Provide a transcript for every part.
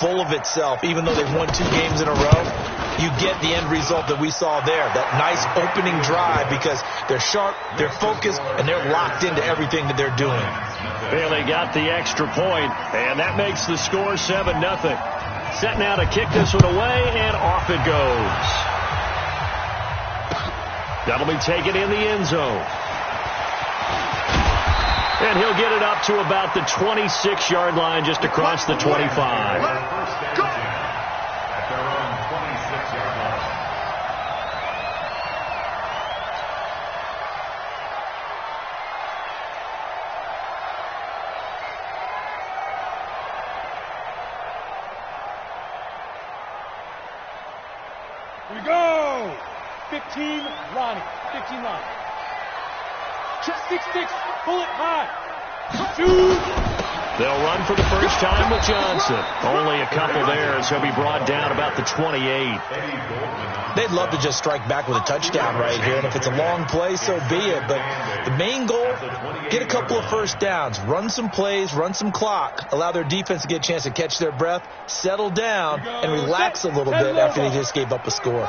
full of itself. Even though they've won 2 games in a row, you get the end result that we saw there. That nice opening drive because they're sharp, they're focused, and they're locked into everything that they're doing. Bailey got the extra point, and that makes the score 7-0. Set now to kick this one away, and off it goes. That'll be taken in the end zone. And he'll get it up to about the 26-yard line, just across the 25. We go! 15, Ronnie. 15, Ronnie. Check 6-6. Pull it high. Shoot! They'll run for the first time with Johnson. Only a couple there, as he'll be brought down about the 28. They'd love to just strike back with a touchdown right here, and if it's a long play, so be it. But the main goal, get a couple of first downs, run some plays, run some clock, allow their defense to get a chance to catch their breath, settle down, and relax a little bit after they just gave up a score.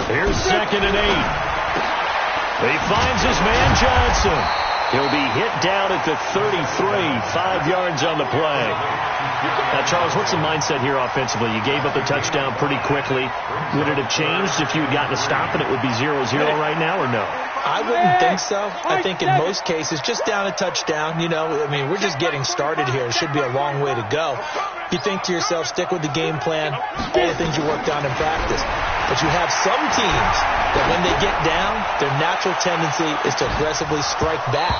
Here's 2nd and 8. He finds his man Johnson. He'll be hit down at the 33, 5 yards on the play. Now, Charles, what's the mindset here offensively? You gave up a touchdown pretty quickly. Would it have changed if you had gotten a stop and it would be 0-0 right now, or no? I wouldn't think so. I think in most cases, just down a touchdown, you know, I mean, we're just getting started here. It should be a long way to go. You think to yourself, stick with the game plan, all the things you worked on in practice. But you have some teams that when they get down, their natural tendency is to aggressively strike back.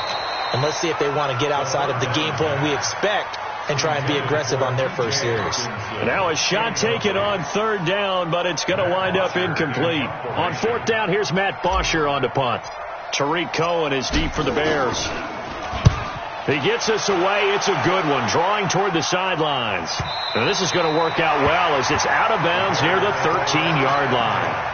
And let's see if they want to get outside of the game plan we expect and try and be aggressive on their first series. Now a shot taken on 3rd down, but it's going to wind up incomplete. On 4th down, here's Matt Bosher on to punt. Tariq Cohen is deep for the Bears. He gets us away. It's a good one, drawing toward the sidelines. And this is going to work out well as it's out of bounds near the 13-yard line.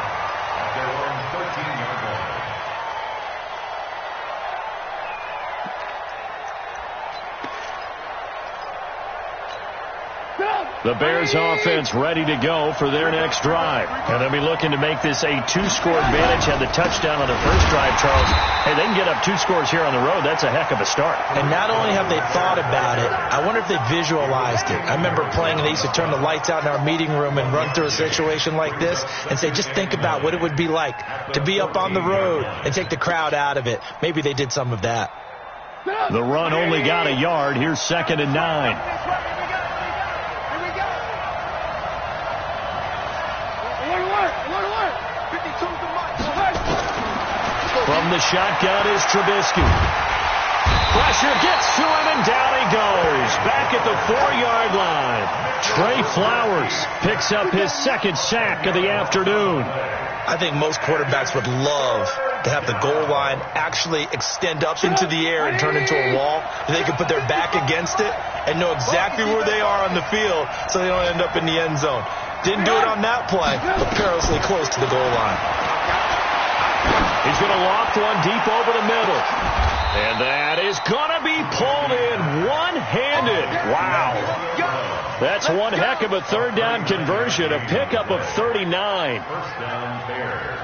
The Bears offense ready to go for their next drive. And they'll be looking to make this a 2-score advantage. Had the touchdown on their first drive, Charles. Hey, they can get up 2 scores here on the road. That's a heck of a start. And not only have they thought about it, I wonder if they visualized it. I remember playing, and they used to turn the lights out in our meeting room and run through a situation like this and say, just think about what it would be like to be up on the road and take the crowd out of it. Maybe they did some of that. The run only got a yard. Here's 2nd and 9. From the shotgun is Trubisky. Pressure gets to him, and down he goes. Back at the 4-yard line. Trey Flowers picks up his 2nd sack of the afternoon. I think most quarterbacks would love to have the goal line actually extend up into the air and turn into a wall. They can put their back against it and know exactly where they are on the field so they don't end up in the end zone. Didn't do it on that play, but perilously close to the goal line. He's going to loft one deep over the middle. And that is going to be pulled in one-handed. Wow. That's one heck of a 3rd down conversion, a pickup of 39. First down, Bears.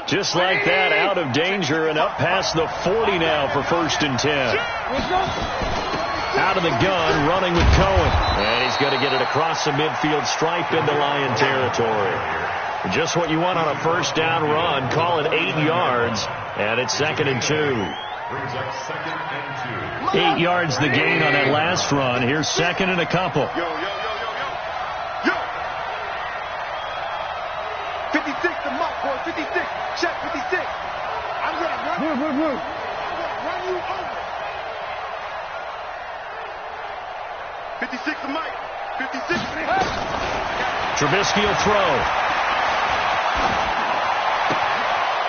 Just like that, out of danger and up past the 40 now for 1st and 10. Out of the gun, running with Cohen. And he's going to get it across the midfield stripe into Lion territory. Just what you want on a 1st down run. Call it 8 yards. And it's 2nd and 2. Brings up 2nd and 2. 8 yards the gain on that last run. Here's 2nd and a couple. Yo. 56 to Mike, boy. 56. Check 56. I'm going to run. Move. Run you over. 56 to Mike. 56. Trubisky will throw.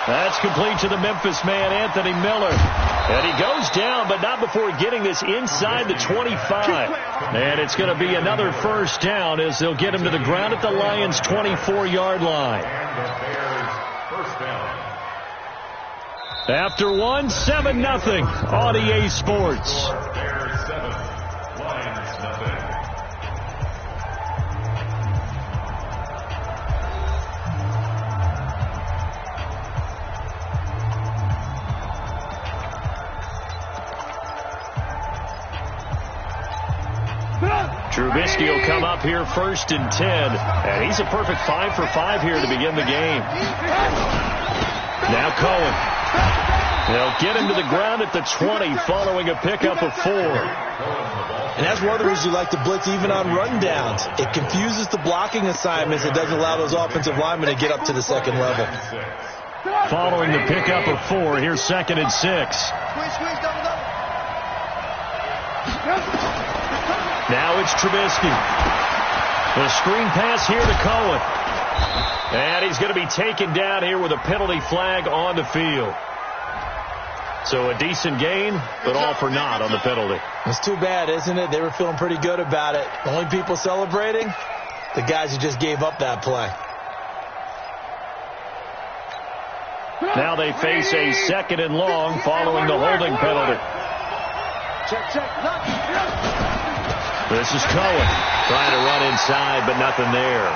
That's complete to the Memphis man, Anthony Miller. And he goes down, but not before getting this inside the 25. And it's going to be another 1st down as they'll get him to the ground at the Lions' 24-yard line. And the Bears' 1st down. After one, 7-0 on EA Sports. Bears 7, Lions nothing. Trubisky will come up here 1st and 10. And he's a perfect 5 for 5 here to begin the game. Now Cohen. They'll get him to the ground at the 20 following a pickup of 4. And that's one of the reasons you like to blitz even on rundowns. It confuses the blocking assignments. It doesn't allow those offensive linemen to get up to the second level. Following the pickup of 4, here's 2nd and 6. Now it's Trubisky. The screen pass here to Cohen. And he's going to be taken down here with a penalty flag on the field. So a decent gain, but all for naught on the penalty. It's too bad, isn't it? They were feeling pretty good about it. The only people celebrating, the guys who just gave up that play. Now they face a 2nd and long following the holding penalty. This is Cohen trying to run inside, but nothing there.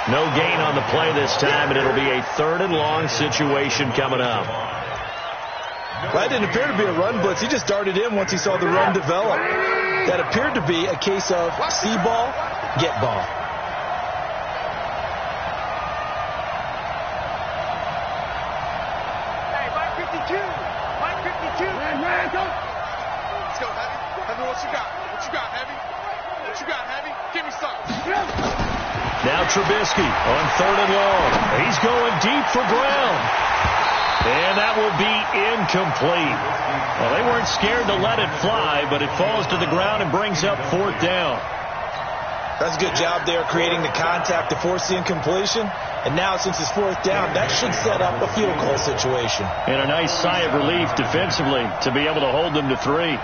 No gain on the play this time, and it'll be a 3rd and long situation coming up. Well, that didn't appear to be a run blitz. He just darted in once he saw the run develop. That appeared to be a case of see ball, get ball. Hey, Mike 52. Mike 52. Let's go, Heavy. Heavy, what you got? What you got, Heavy? What you got, Heavy? Give me something. Now Trubisky on 3rd and long. He's going deep for Brown. And that will be incomplete. Well, they weren't scared to let it fly, but it falls to the ground and brings up 4th down. That's a good job there creating the contact to force the incompletion. And now since it's 4th down, that should set up a field goal situation. And a nice sigh of relief defensively to be able to hold them to 3.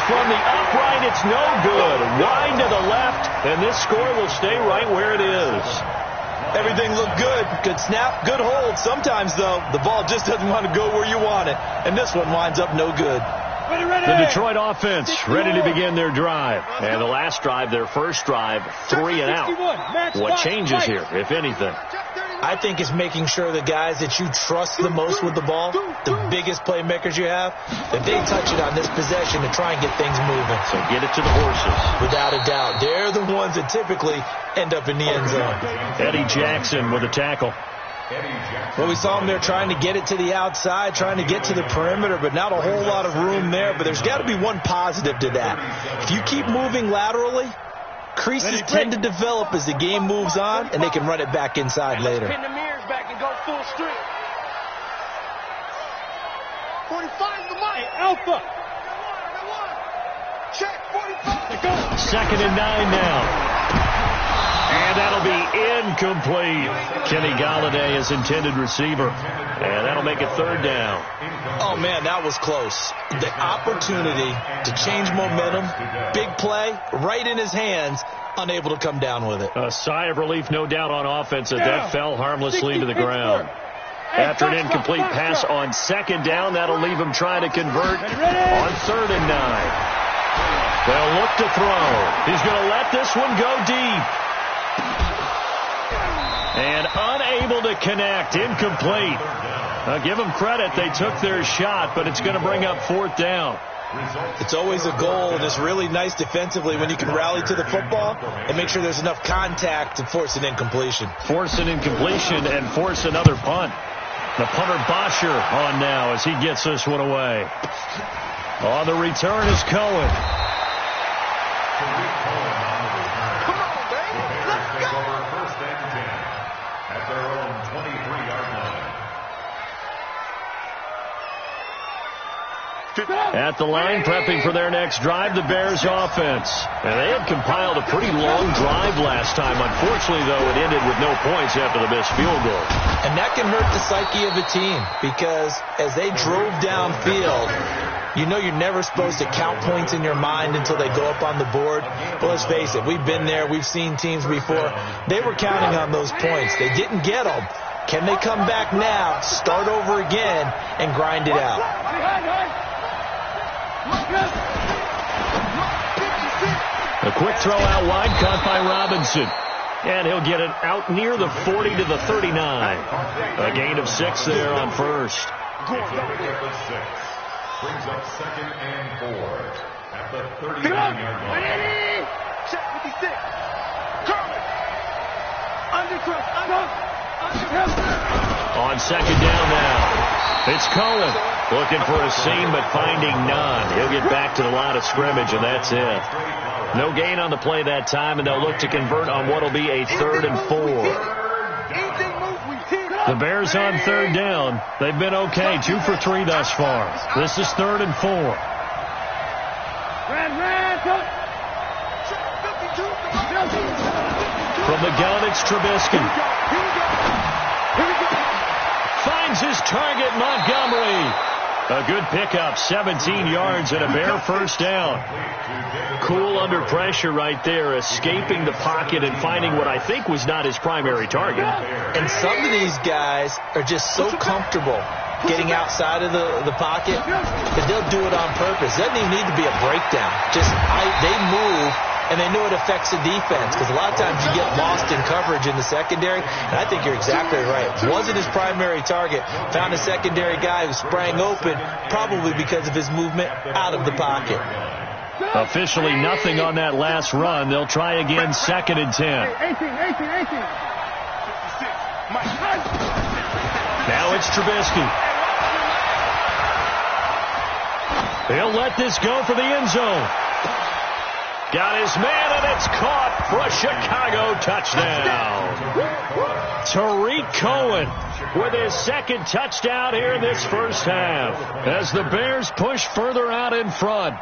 From the upright, it's no good. Wide to the left, and this score will stay right where it is. Everything looked good. Good snap, good hold. Sometimes, though, the ball just doesn't want to go where you want it. And this one winds up no good. The Detroit offense ready to begin their drive. And the last drive, their first drive, 3 and out. What changes here, if anything? I think it's making sure the guys that you trust the most with the ball, the biggest playmakers you have, that they touch it on this possession to try and get things moving. So get it to the horses. Without a doubt. They're the ones that typically end up in the end zone. Eddie Jackson with a tackle. Well, we saw him there trying to get it to the outside, trying to get to the perimeter, but not a whole lot of room there. But there's got to be one positive to that. If you keep moving laterally, creases tend to develop as the game moves on, and they can run it back inside later. Pin the mirrors back and go full strength. 45 the mic. Hey, Alpha. Check 45. 2nd and 9 now. And that'll be incomplete. Kenny Golladay is intended receiver. And that'll make it 3rd down. Oh, man, that was close. The opportunity to change momentum, big play, right in his hands, unable to come down with it. A sigh of relief, no doubt, on offense as that fell harmlessly to the ground. After an incomplete pass on 2nd down, that'll leave him trying to convert on 3rd and 9. They'll look to throw. He's going to let this one go deep. And unable to connect, incomplete. Now give them credit, they took their shot, but it's going to bring up 4th down. It's always a goal, and it's really nice defensively when you can rally to the football and make sure there's enough contact to force an incompletion. Force an incompletion and force another punt. The punter Bosher on now as he gets this one away. On the return is Cohen. At the line, prepping for their next drive, the Bears offense. And they had compiled a pretty long drive last time. Unfortunately, though, it ended with no points after the missed field goal. And that can hurt the psyche of the team because as they drove downfield, You know you're never supposed to count points in your mind until they go up on the board. But let's face it, we've been there. We've seen teams before. They were counting on those points. They didn't get them. Can they come back now, start over again, and grind it out? A quick throw out wide, caught by Robinson. And he'll get it out near the 40 to the 39. A gain of 6 there on first. Brings up 2nd and 4 at the 39-yard line. Check 56. Kermit. On 2nd down now. It's Cohen looking for a seam but finding none. He'll get back to the line of scrimmage, and that's it. No gain on the play that time, and they'll look to convert on what will be a 3rd and 4. The Bears on 3rd down. They've been okay, 2 for 3 thus far. This is 3rd and 4. From the gun, it's Trubisky. Finds his target, Montgomery. A good pickup, 17 yards and a Bear first down. Cool under pressure right there, escaping the pocket and finding what I think was not his primary target. And some of these guys are just so comfortable getting outside of the pocket that they'll do it on purpose. It doesn't even need to be a breakdown. They move, and they know it affects the defense, because a lot of times you get lost in coverage in the secondary, and I think you're exactly right. Wasn't his primary target. Found a secondary guy who sprang open, probably because of his movement out of the pocket. Officially nothing on that last run. They'll try again, 2nd and 10. Now it's Trubisky. He'll let this go for the end zone. Got his man, and it's caught for a Chicago touchdown. Tariq Cohen with his 2nd touchdown here in this first half as the Bears push further out in front.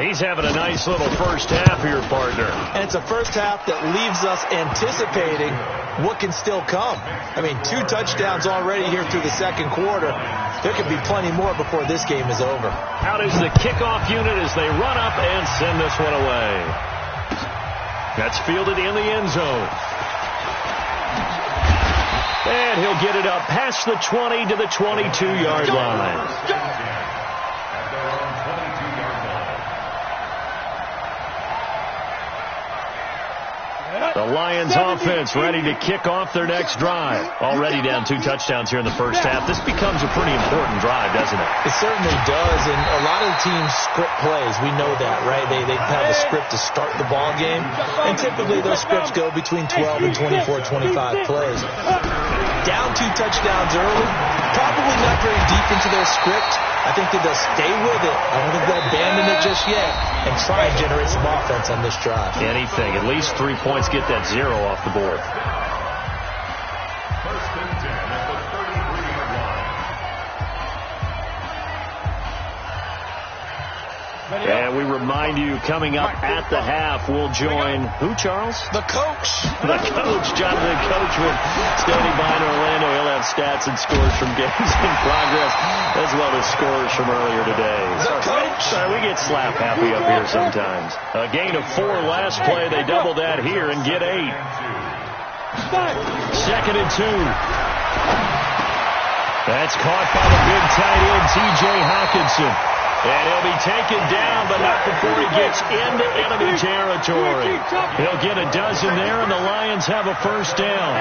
He's having a nice little first half here, partner. And it's a first half that leaves us anticipating what can still come. I mean, 2 touchdowns already here through the 2nd quarter. There could be plenty more before this game is over. Out is the kickoff unit as they run up and send this one away. That's fielded in the end zone. And he'll get it up past the 20 to the 22-yard line. The Lions offense ready to kick off their next drive. Already down 2 touchdowns here in the first half. This becomes a pretty important drive, doesn't it? It certainly does, and a lot of the teams script plays. We know that, right? They have a script to start the ball game, and typically those scripts go between 12 and 24, 25 plays. Down 2 touchdowns early, probably not very deep into their script. I think that they'll stay with it. I don't think they'll abandon it just yet and try and generate some offense on this drive. Anything. At least 3 points, get that 0 off the board. 1st and 10 at the 33-yard line. And we remind you, coming up at the half, we'll join who, Charles? The coach. The coach, Jonathan Coachman, standing by in Orlando. He'll have stats and scores from games in progress, as well as scores from earlier today. The coach. Sorry, we get slap happy up here sometimes. A gain of 4 last play. They double that here and get 8. 2nd and 2. That's caught by the big tight end, T.J. Hawkinson. And he'll be taken down, but not before he gets into enemy territory. He'll get a dozen there, and the Lions have a first down.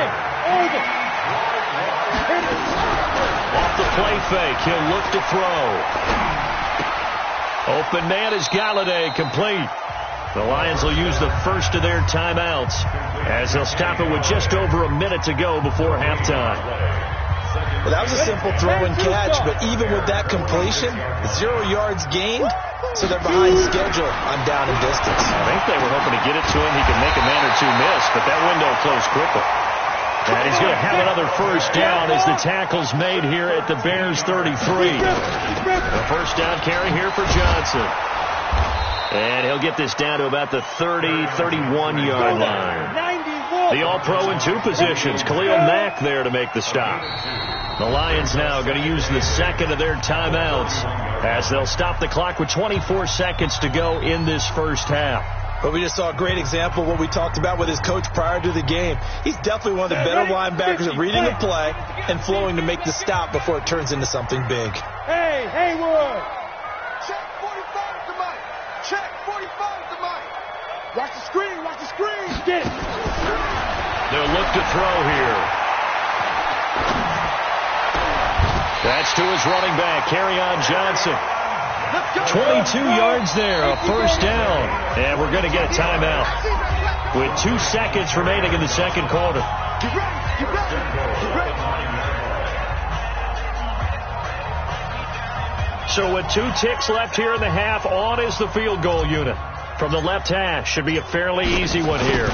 Off the play fake, he'll look to throw. Open man is Galladay, complete. The Lions will use the first of their timeouts as they'll stop it with just over a minute to go before halftime. Well, that was a simple throw and catch, but even with that completion, 0 yards gained, so they're behind schedule on down and distance. I think they were hoping to get it to him. He could make a man or 2 miss, but that window closed quickly. And he's going to have another first down as the tackle's made here at the Bears 33. The first down carry here for Johnson. And he'll get this down to about the 30, 31-yard line. The All-Pro in 2 positions. Khalil Mack there to make the stop. The Lions now going to use the 2nd of their timeouts as they'll stop the clock with 24 seconds to go in this first half. But we just saw a great example of what we talked about with his coach prior to the game. He's definitely one of the better linebackers at reading the play and flowing to make the stop before it turns into something big. Hey, Haywood! Check 45 to Mike. Check 45 to Mike. Watch the screen. Watch the screen. Get it. They'll look to throw here. That's to his running back, Kerryon Johnson. 22 yards there, a first down. And we're going to get a timeout with 2 seconds remaining in the second quarter. Get ready. Get ready. Get ready. So with 2 ticks left here in the half, on is the field goal unit. From the left hash, should be a fairly easy one here.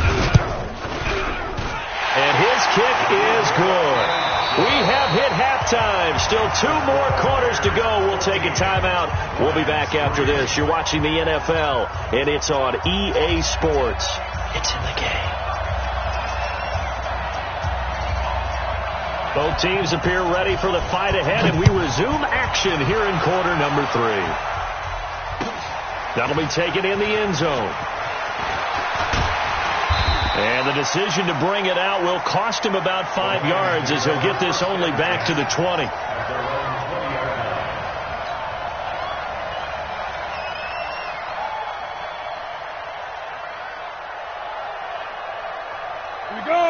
And his kick is good. We have hit halftime. Still 2 more quarters to go. We'll take a timeout. We'll be back after this. You're watching the NFL, and it's on EA Sports. It's in the game. Both teams appear ready for the fight ahead, and we resume action here in quarter number 3. That'll be taken in the end zone. And the decision to bring it out will cost him about 5 yards as he'll get this only back to the 20.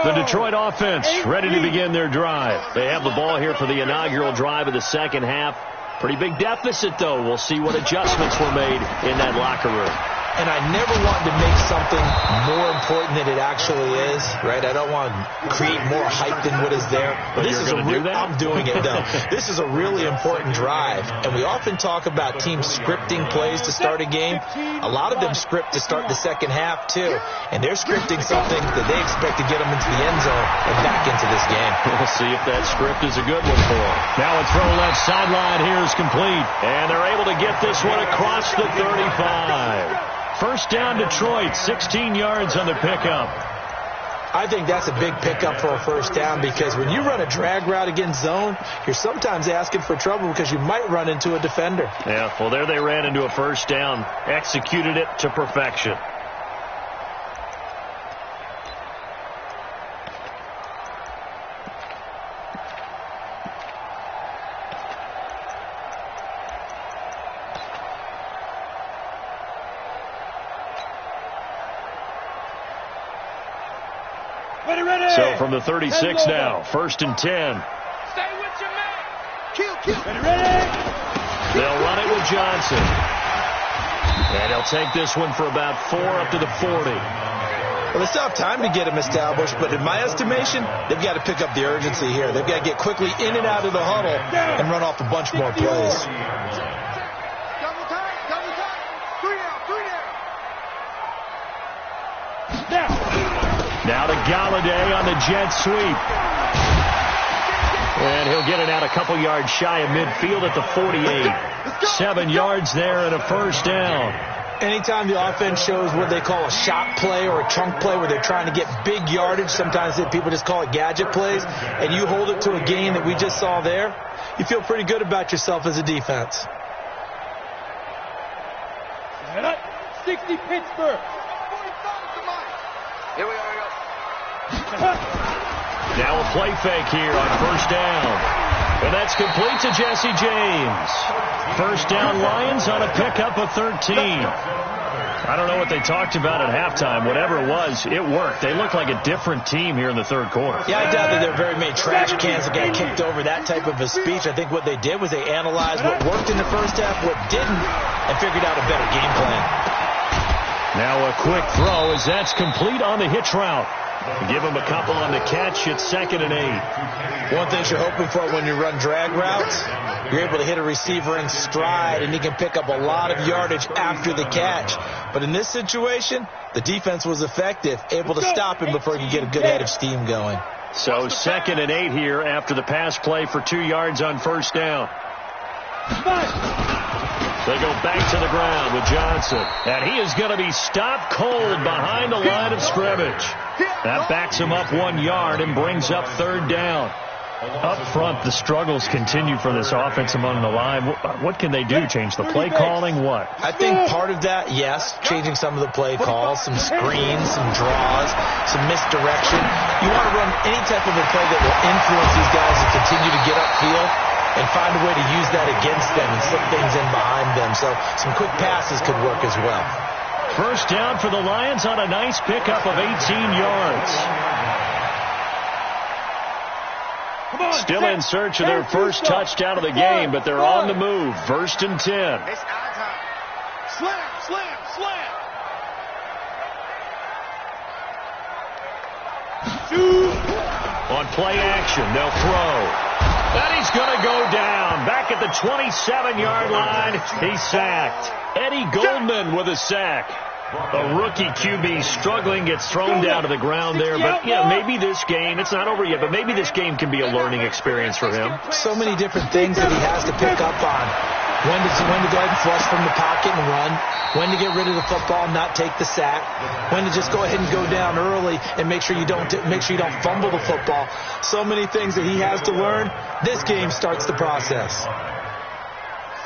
The Detroit offense ready to begin their drive. They have the ball here for the inaugural drive of the second half. Pretty big deficit, though. We'll see what adjustments were made in that locker room. And I never want to make something more important than it actually is, right? I don't want to create more hype than what is there. But this is I'm doing it, though. This is a really important drive. And we often talk about teams scripting plays to start a game. A lot of them script to start the second half, too. And they're scripting something that they expect to get them into the end zone and back into this game. We'll see if that script is a good one for them. Now a throw left sideline here is complete. And they're able to get this one across the 35. First down, Detroit, 16 yards on the pickup. I think that's a big pickup for a first down because when you run a drag route against zone, you're sometimes asking for trouble because you might run into a defender. Yeah, well, there they ran into a first down, executed it to perfection. So from the 36 now, 1st and 10. Stay with your man. Kill. They'll run it with Johnson. And he'll take this one for about 4 up to the 40. Well, they still have time to get him established, but in my estimation, they've got to pick up the urgency here. They've got to get quickly in and out of the huddle and run off a bunch more plays. Double time. 3 down. Now to Galladay on the jet sweep. And he'll get it out a couple yards shy of midfield at the 48. 7 yards there and a first down. Anytime the offense shows what they call a shot play or a chunk play where they're trying to get big yardage, sometimes people just call it gadget plays, and you hold it to a gain that we just saw there, you feel pretty good about yourself as a defense. 60 Pittsburgh. Here we are. Now a play fake here on first down. And that's complete to Jesse James. First down Lions on a pickup of 13. I don't know what they talked about at halftime. Whatever it was, it worked. They look like a different team here in the third quarter. Yeah, I doubt that there are very many trash cans that got kicked over, that type of a speech. I think what they did was they analyzed what worked in the first half, what didn't, and figured out a better game plan. Now a quick throw as that's complete on the hitch route. Give him a couple on the catch. It's 2nd and 8. One thing you're hoping for when you run drag routes, you're able to hit a receiver in stride, and he can pick up a lot of yardage after the catch. But in this situation, the defense was effective, able to stop him before he could get a good head of steam going. So 2nd and 8 here after the pass play for 2 yards on first down. They go back to the ground with Johnson. And he is going to be stopped cold behind the line of scrimmage. That backs him up 1 yard and brings up 3rd down. Up front, the struggles continue for this offense among the line. What can they do? Change the play calling? What? I think part of that, yes, changing some of the play calls, some screens, some draws, some misdirection. You want to run any type of a play that will influence these guys to continue to get upfield and find a way to use that against them and slip things in behind them. So some quick passes could work as well. First down for the Lions on a nice pickup of 18 yards. Still in search of their first touchdown of the game, but they're on the move. First and 10. It's our time. Slam, slam, slam. On play action, they'll throw. And he's going to go down. Back at the 27-yard line, he's sacked. Eddie Goldman with a sack. A rookie QB struggling, gets thrown down to the ground there. But, yeah, maybe this game, it's not over yet, but maybe this game can be a learning experience for him. So many different things that he has to pick up on. When to go ahead and flush from the pocket and run. When to get rid of the football and not take the sack. When to just go ahead and go down early and make sure you don't fumble the football. So many things that he has to learn. This game starts the process.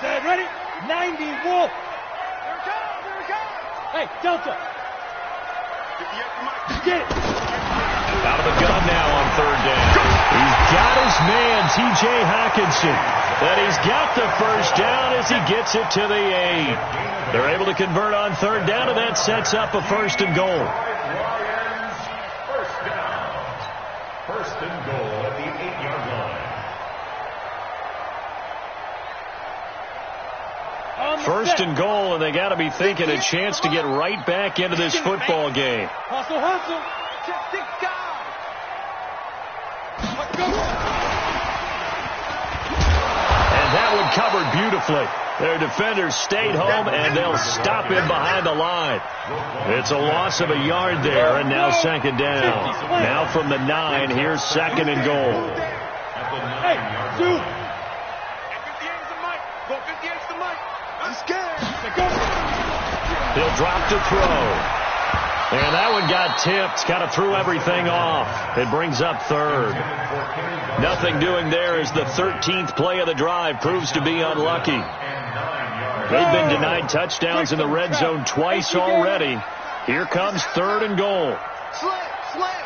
Set, ready? 90, Wolf. Hey, Delta. Get it. Out of the gun now on third down. He's got his man, T.J. Hawkinson. And he's got the first down as he gets it to the 8. They're able to convert on third down, and that sets up a first and goal. Lions, first down. First and goal at the 8-yard line. First and goal, and they got to be thinking a chance to get right back into this football game. Hustle, hustle. And that one covered beautifully. Their defenders stayed home, and they'll stop him behind the line. It's a loss of a yard there, and now second down. Now from the 9, here's second and goal. Hey, Sue. He'll drop to throw. And that one got tipped. Kind of threw everything off. It brings up third. Nothing doing there as the 13th play of the drive proves to be unlucky. They've been denied touchdowns in the red zone twice already. Here comes third and goal. Slam, slam.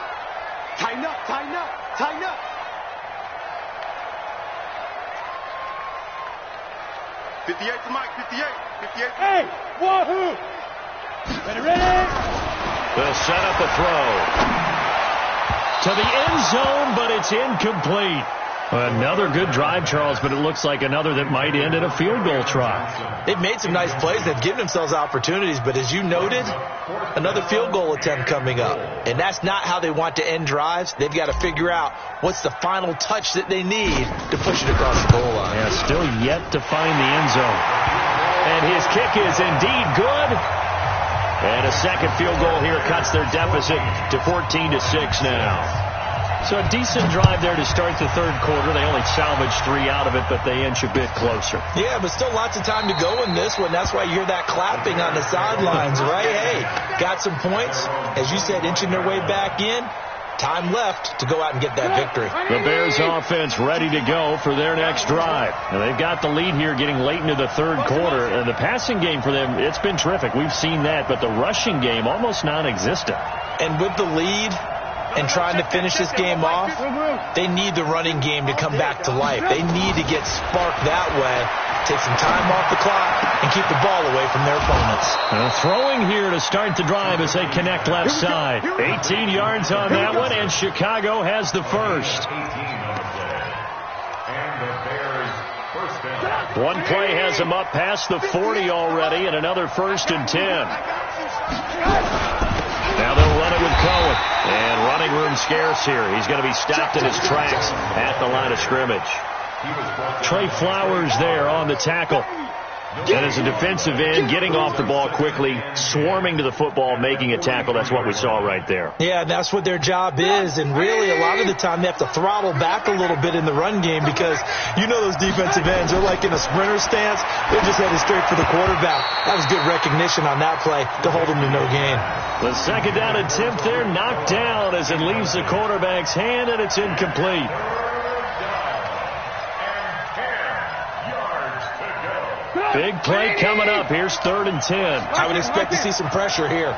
Tighten up, tighten up, tighten up. 58 to Mike, 58. 58. Hey, wahoo. Ready? They'll set up a throw. To the end zone, but it's incomplete. Another good drive, Charles, but it looks like another that might end in a field goal try. They've made some nice plays. They've given themselves opportunities, but as you noted, another field goal attempt coming up. And that's not how they want to end drives. They've got to figure out what's the final touch that they need to push it across the goal line. Yeah, still yet to find the end zone. And his kick is indeed good. And a second field goal here cuts their deficit to 14-6 now. So a decent drive there to start the third quarter. They only salvaged 3 out of it, but they inch a bit closer. Yeah, but still lots of time to go in this one. That's why you hear that clapping on the sidelines, right? Hey, got some points. As you said, inching their way back in. Time left to go out and get that victory. The Bears offense ready to go for their next drive. Now they've got the lead here getting late into the third quarter. And the passing game for them, it's been terrific. We've seen that, but the rushing game almost non-existent. And with the lead and trying to finish this game off, they need the running game to come back to life. They need to get sparked that way, take some time off the clock, and keep the ball away from their opponents. Throwing here to start the drive as they connect left side. 18 yards on that one, and Chicago has the first. One play has him up past the 40 already, and another first and 10. Now they'll run it with Cohen. And running room scarce here. He's going to be stopped in his tracks at the line of scrimmage. Trey Flowers there on the tackle. And as a defensive end, getting off the ball quickly, swarming to the football, making a tackle. That's what we saw right there. Yeah, that's what their job is. And really, a lot of the time, they have to throttle back a little bit in the run game because you know those defensive ends are like in a sprinter stance. They're just headed straight for the quarterback. That was good recognition on that play to hold them to no gain. The second down attempt there knocked down as it leaves the quarterback's hand, and it's incomplete. Big play coming up. Here's 3rd and 10. I would expect to see some pressure here.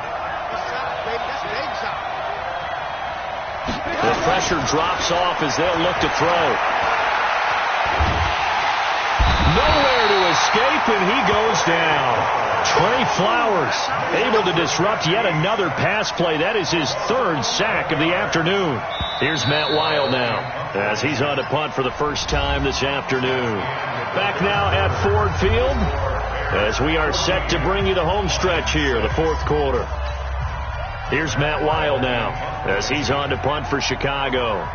The pressure drops off as they'll look to throw. Nowhere to escape, and he goes down. Trey Flowers able to disrupt yet another pass play. That is his 3rd sack of the afternoon. Here's Matt Weil now as he's on to punt for the first time this afternoon. Back now at Ford Field as we are set to bring you the home stretch here, the 4th quarter. Here's Matt Weil now as he's on to punt for Chicago.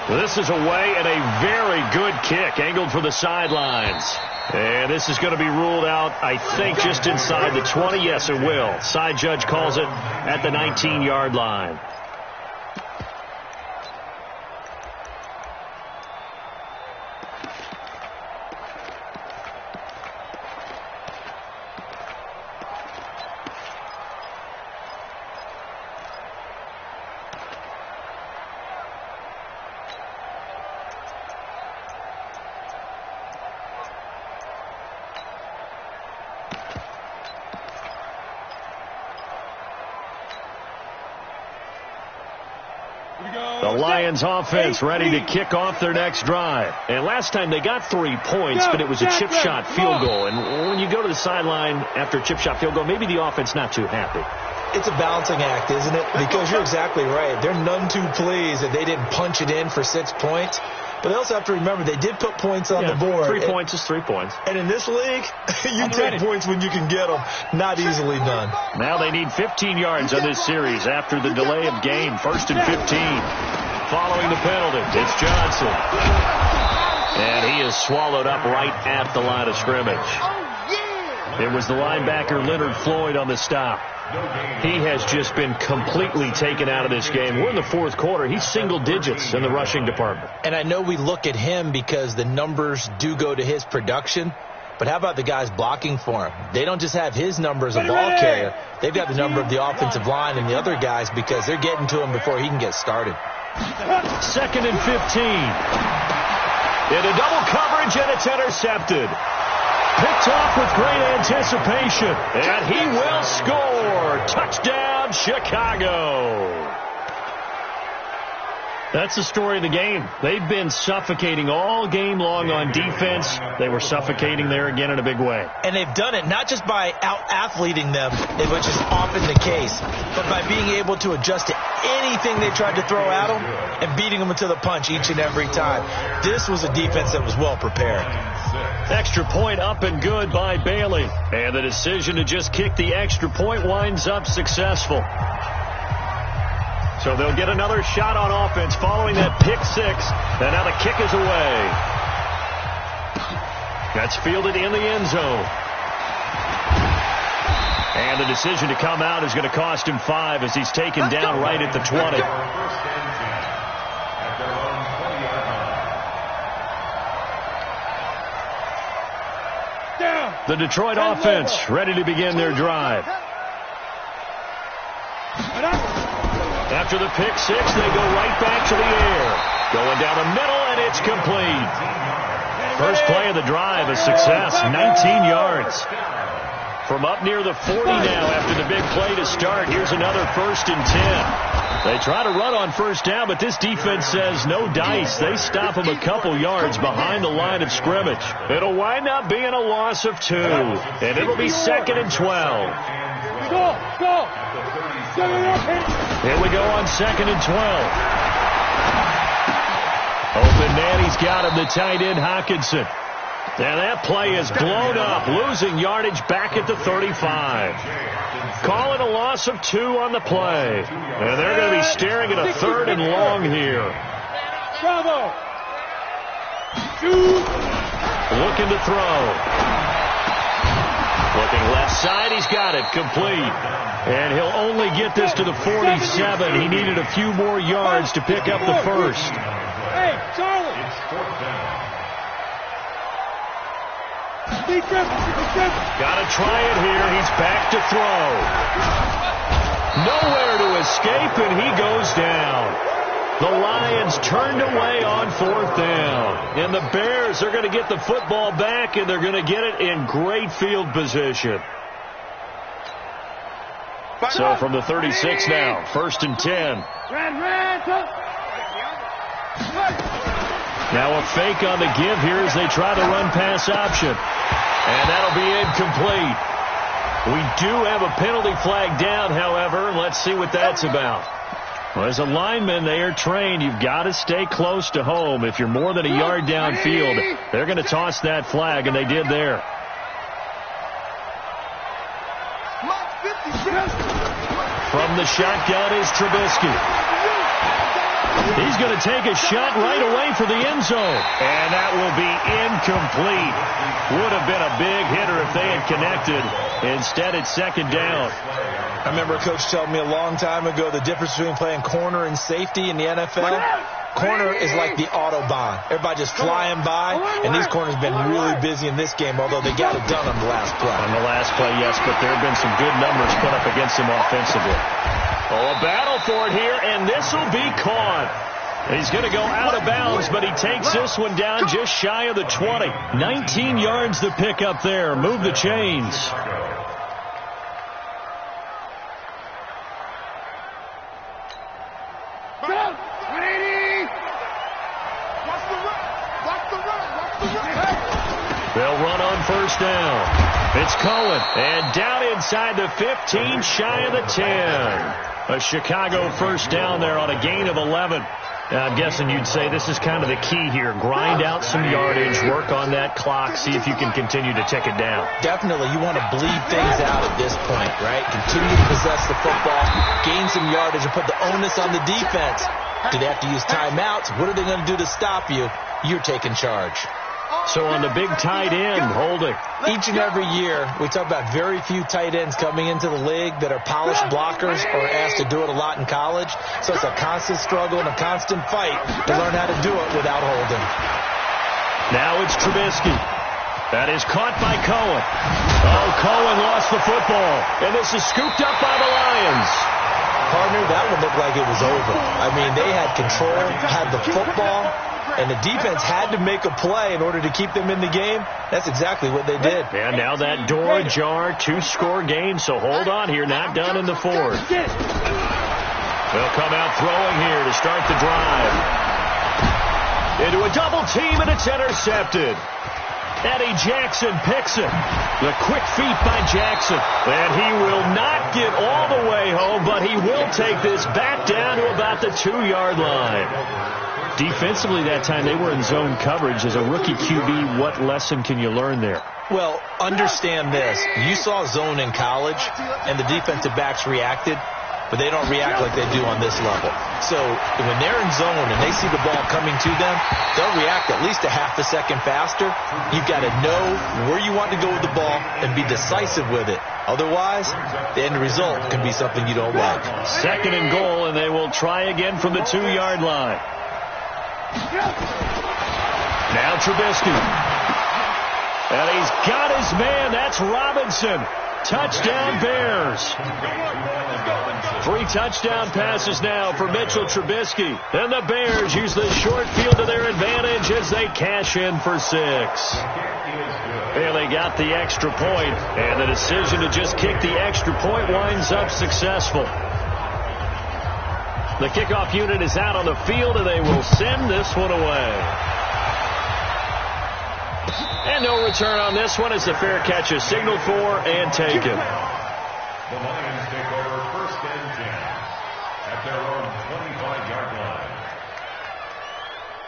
This is away and a very good kick angled for the sidelines. And this is going to be ruled out, I think, just inside the 20. Yes, it will. Side judge calls it at the 19-yard line. The Lions offense ready to kick off their next drive. And last time they got 3 points, but it was a chip shot field goal. And when you go to the sideline after a chip shot field goal, maybe the offense not too happy. It's a balancing act, isn't it? Because you're exactly right. They're none too pleased that they didn't punch it in for 6 points. But they also have to remember they did put points on the board. 3 points is 3 points. And in this league, you take points when you can get them. Not easily done. Now they need 15 yards on this series after the delay of game. 1st and 15. Following the penalty, it's Johnson. And he is swallowed up right at the line of scrimmage. It was the linebacker Leonard Floyd on the stop. He has just been completely taken out of this game. We're in the 4th quarter. He's single digits in the rushing department. And I know we look at him because the numbers do go to his production. But how about the guys blocking for him? They don't just have his number as a ball carrier. They've got the number of the offensive line and the other guys because they're getting to him before he can get started. 2nd and 15. Into double coverage, and it's intercepted. Picked off with great anticipation. And he will score. Touchdown, Chicago. That's the story of the game. They've been suffocating all game long on defense. They were suffocating there again in a big way. And they've done it not just by out-athleting them, which is often the case, but by being able to adjust to anything they tried to throw at them and beating them to the punch each and every time. This was a defense that was well prepared. Extra point up and good by Bailey. And the decision to just kick the extra point winds up successful. So they'll get another shot on offense following that pick 6. And now the kick is away. That's fielded in the end zone. And the decision to come out is going to cost him 5 as he's taken down right at the 20. The Detroit offense ready to begin their drive. After the pick 6, they go right back to the air. Going down the middle, and it's complete. First play of the drive, a success, 19 yards. From up near the 40 now after the big play to start. Here's another 1st and 10. They try to run on 1st down, but this defense says no dice. They stop them a couple yards behind the line of scrimmage. It'll wind up being a loss of 2, and it'll be 2nd and 12. Go! Here we go on 2nd and 12. Open man, he's got him, the tight end Hockenson. And that play is blown up, losing yardage back at the 35. Calling a loss of 2 on the play. And they're going to be staring at a 3rd and long here. Bravo! Looking to throw. Looking left side, he's got it, complete. And he'll only get this to the 47. He needed a few more yards to pick up the 1st. Hey, Charlie! Got to try it here. He's back to throw. Nowhere to escape, and he goes down. The Lions turned away on 4th down. And the Bears are going to get the football back, and they're going to get it in great field position. So from the 36 now, 1st and 10. Now a fake on the give here as they try the run-pass option. And that'll be incomplete. We do have a penalty flag down, however. Let's see what that's about. Well, as a lineman, they are trained. You've got to stay close to home. If you're more than a yard downfield, they're going to toss that flag, and they did there. From the shotgun is Trubisky. He's going to take a shot right away for the end zone. And that will be incomplete. Would have been a big hitter if they had connected. Instead, it's 2nd down. I remember a coach telling me a long time ago the difference between playing corner and safety in the NFL. Corner is like the Autobahn. Everybody just flying by, and these corners have been really busy in this game, although they got it done on the last play. On the last play, yes, but there have been some good numbers put up against him offensively. Oh, a battle for it here, and this will be caught. He's going to go out of bounds, but he takes this one down just shy of the 20. 19 yards to pick up there. Move the chains. They'll run on 1st down. It's Cohen, and down inside the 15, shy of the 10. A Chicago 1st down there on a gain of 11. Now, I'm guessing you'd say this is kind of the key here. Grind out some yardage, work on that clock, see if you can continue to tick it down. Definitely, you want to bleed things out at this point, right? Continue to possess the football, gain some yardage, and put the onus on the defense. Do they have to use timeouts? What are they going to do to stop you? You're taking charge. So on the big tight end, holding. Each and every year, we talk about very few tight ends coming into the league that are polished blockers or asked to do it a lot in college. So it's a constant struggle and a constant fight to learn how to do it without holding. Now it's Trubisky. That is caught by Cohen. Oh, Cohen lost the football. And this is scooped up by the Lions. Partner, that one looked like it was over. I mean, they had control, had the football, and the defense had to make a play in order to keep them in the game. That's exactly what they did. And now that door ajar, 2-score game, so hold on here, not done in the 4th. They'll come out throwing here to start the drive. Into a double team, and it's intercepted. Eddie Jackson picks it. The quick feet by Jackson. And he will not get all the way home, but he will take this back down to about the 2-yard line. Defensively that time, they were in zone coverage. As a rookie QB, what lesson can you learn there? Well, understand this. You saw zone in college, and the defensive backs reacted, but they don't react like they do on this level. So when they're in zone and they see the ball coming to them, they'll react at least a half a second faster. You've got to know where you want to go with the ball and be decisive with it. Otherwise, the end result can be something you don't like. 2nd and goal, and they will try again from the 2-yard line. Now Trubisky. And he's got his man. That's Robinson. Touchdown Bears. 3 touchdown passes now for Mitchell Trubisky. And the Bears use the short field to their advantage as they cash in for 6. And they got the extra point. And the decision to just kick the extra point winds up successful. The kickoff unit is out on the field, and they will send this one away. And no return on this one as the fair catch is signaled for and taken. The Lions take over 1st and 10 at their own 25-yard line.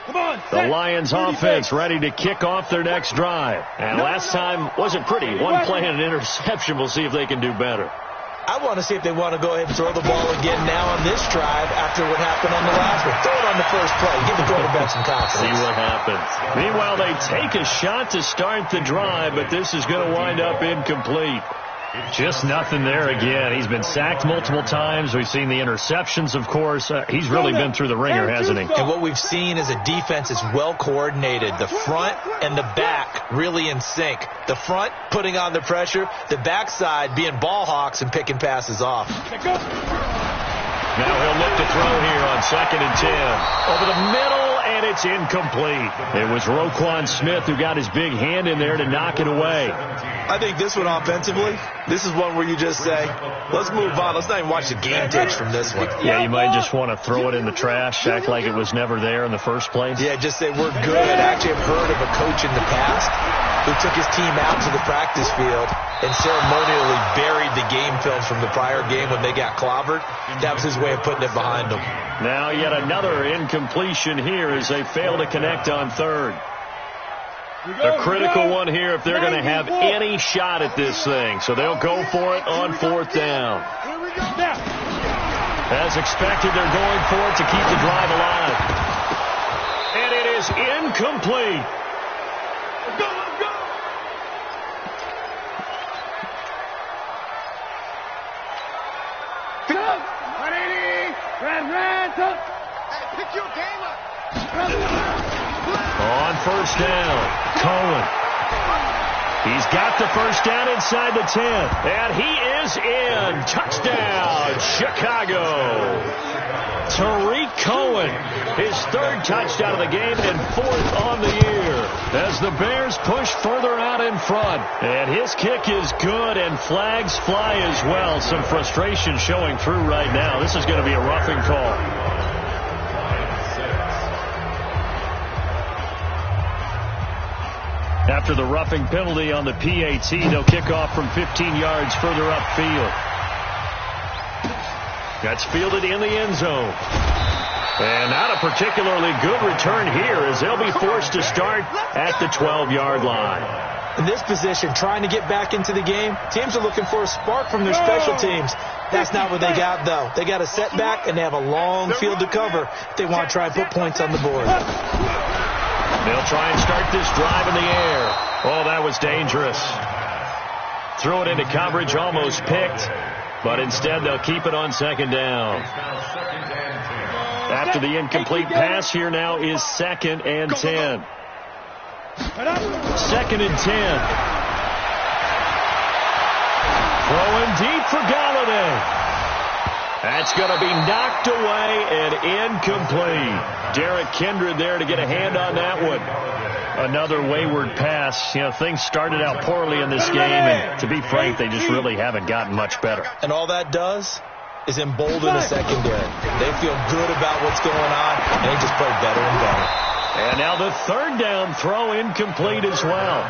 Come on, The Lions offense ready to kick off their next drive. And last time wasn't pretty. One play and an interception. We'll see if they can do better. I want to see if they want to go ahead and throw the ball again now on this drive after what happened on the last one. Throw it on the first play. Give the quarterback some confidence. See what happens. Meanwhile, they take a shot to start the drive, but this is going to wind up incomplete. Just nothing there again. He's been sacked multiple times. We've seen the interceptions, of course. He's really been through the ringer, hasn't he? And what we've seen is a defense is well coordinated. The front and the back really in sync. The front putting on the pressure, the backside being ball hawks and picking passes off. Now he'll look to throw here on 2nd and 10. Over the middle, and it's incomplete. It was Roquan Smith who got his big hand in there to knock it away. I think this one offensively, this is one where you just say, let's move on. Let's not even watch the game tapes from this one. Yeah, you might just want to throw it in the trash, act like it was never there in the first place. Yeah, just say we're good. Actually, I've heard of a coach in the past who took his team out to the practice field and ceremonially buried the game films from the prior game when they got clobbered. That was his way of putting it behind them. Now yet another incompletion here as they fail to connect on 3rd. A critical one here if they're going to have any shot at this thing. So they'll go for it on 4th down. As expected, they're going for it to keep the drive alive. And it is incomplete. Let's go, let's go. Hey, pick your game up. On 1st down, Cohen. He's got the 1st down inside the 10. And he is in. Touchdown, Chicago. Tariq Cohen, his 3rd touchdown of the game and 4th on the year as the Bears push further out in front. And his kick is good and flags fly as well. Some frustration showing through right now. This is going to be a roughing call. After the roughing penalty on the PAT, they'll kick off from 15 yards further upfield. That's fielded in the end zone. And not a particularly good return here as they'll be forced to start at the 12-yard line. In this position, trying to get back into the game, teams are looking for a spark from their special teams. That's not what they got, though. They got a setback, and they have a long field to cover if they want to try and put points on the board. They'll try and start this drive in the air. Oh, that was dangerous. Threw it into coverage, almost picked. But instead, they'll keep it on 2nd down. After the incomplete pass, here now is 2nd and 10. 2nd and 10. Throwing deep for Galladay. That's going to be knocked away and incomplete. Derek Kindred there to get a hand on that one. Another wayward pass. You know, things started out poorly in this game, and to be frank, they just really haven't gotten much better. And all that does is embolden the secondary. They feel good about what's going on, and they just play better and better. And now the 3rd down throw incomplete as well.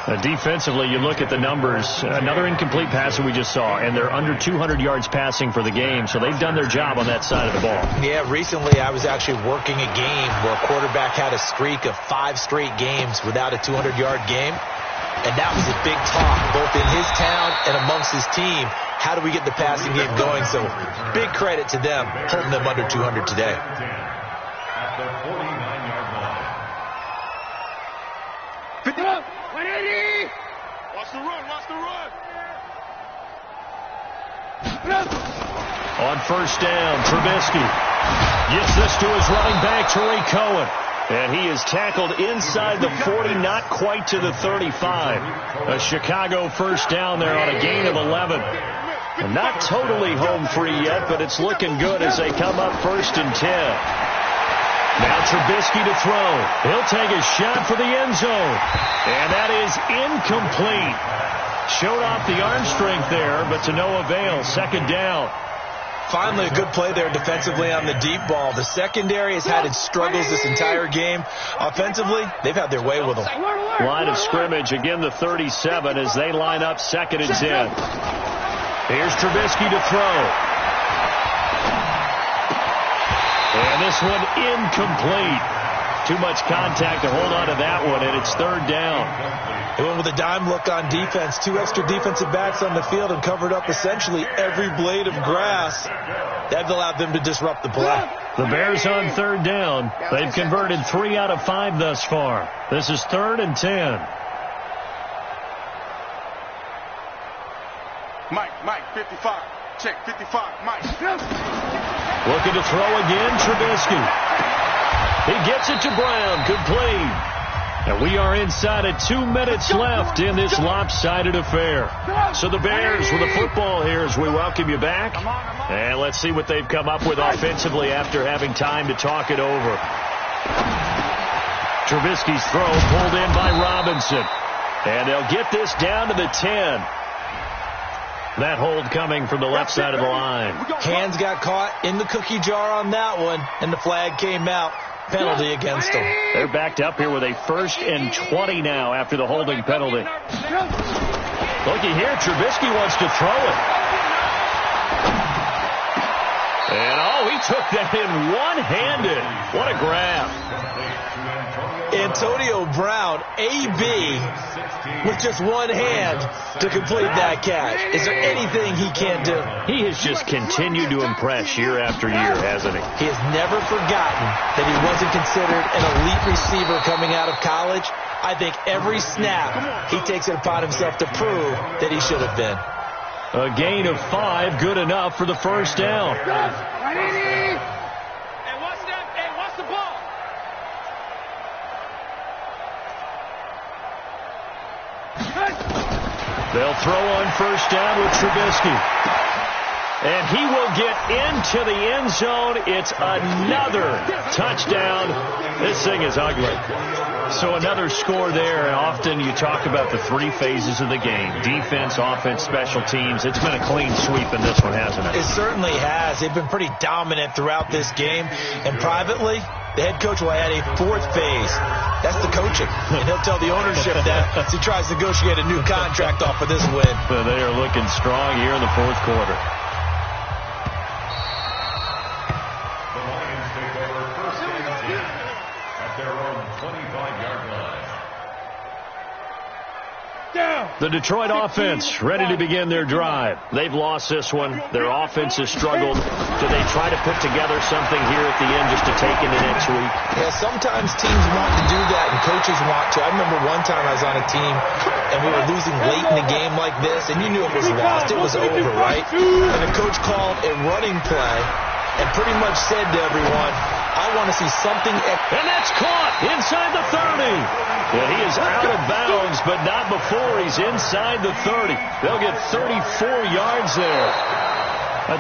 Defensively, you look at the numbers. Another incomplete pass that we just saw, and they're under 200 yards passing for the game, so they've done their job on that side of the ball. Yeah, recently I was actually working a game where a quarterback had a streak of 5 straight games without a 200-yard game, and that was a big talk both in his town and amongst his team. How do we get the passing game going? So big credit to them holding them under 200 today. At the 49-yard line. 180. Watch the run, watch the run. On 1st down, Trubisky gives this to his running back, Tariq Cohen. And he is tackled inside the 40, not quite to the 35. A Chicago 1st down there on a gain of 11. And not totally home free yet, but it's looking good as they come up 1st and 10. Now Trubisky to throw. He'll take a shot for the end zone. And that is incomplete. Showed off the arm strength there, but to no avail. 2nd down. Finally, a good play there defensively on the deep ball. The secondary has had its struggles this entire game. Offensively, they've had their way with them. Line of scrimmage, again the 37 as they line up 2nd and 10. Here's Trubisky to throw. And this one incomplete. Too much contact to hold on to that one, and it's 3rd down. They went with a dime look on defense. 2 extra defensive backs on the field and covered up essentially every blade of grass. That allowed them to disrupt the play. The Bears on 3rd down. They've converted 3 out of 5 thus far. This is 3rd and 10. Mike, 55. Check, 55, Mike. Looking to throw again, Trubisky. He gets it to Brown, complete. And we are inside of 2 minutes left in this lopsided affair. So the Bears with the football here as we welcome you back. And let's see what they've come up with offensively after having time to talk it over. Trubisky's throw pulled in by Robinson. And they'll get this down to the 10. That hold coming from the left side of the line. Hands got caught in the cookie jar on that one, and the flag came out. Penalty against them. They're backed up here with a 1st and 20 now after the holding penalty. Looky here, Trubisky wants to throw it. And, he took that in one-handed. What a grab. Antonio Brown, AB, with just one hand to complete that catch. Is there anything he can't do? He has just continued to impress year after year, hasn't he? He has never forgotten that he wasn't considered an elite receiver coming out of college. I think every snap he takes it upon himself to prove that he should have been. A gain of 5, good enough for the first down. They'll throw on first down with Trubisky. And he will get into the end zone. It's another touchdown. This thing is ugly. So another score there. And often you talk about the 3 phases of the game. Defense, offense, special teams. It's been a clean sweep in this one, hasn't it? It certainly has. They've been pretty dominant throughout this game. And privately, the head coach will add a 4th phase. That's the coaching. And he'll tell the ownership that as he tries to negotiate a new contract off of this win. But they are looking strong here in the 4th quarter. The Lions take over 1st and 10 at their own 25-yard line. The Detroit offense ready to begin their drive. They've lost this one. Their offense has struggled. Do they try to put together something here at the end just to take into next week? Yeah, sometimes teams want to do that and coaches want to. I remember one time I was on a team and we were losing late in the game like this, and you knew it was lost. It was over, right? And the coach called a running play and pretty much said to everyone, I want to see something. And that's caught inside the 30. Yeah, he is out of bounds, but not before he's inside the 30. They'll get 34 yards there.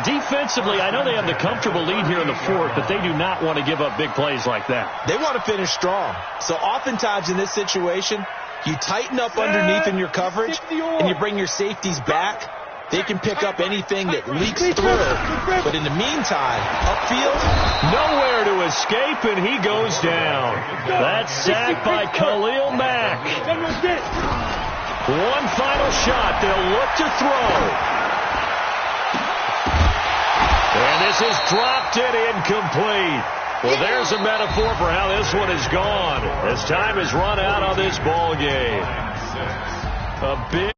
Defensively, I know they have the comfortable lead here in the 4th, but they do not want to give up big plays like that. They want to finish strong. So oftentimes in this situation, you tighten up underneath in your coverage, and you bring your safeties back. They can pick up anything that leaks through. But in the meantime, upfield, nowhere to escape, and he goes down. That's sacked by Khalil Mack. One final shot. They'll look to throw. And this is dropped it incomplete. Well, there's a metaphor for how this one is gone as time has run out on this ball game. A big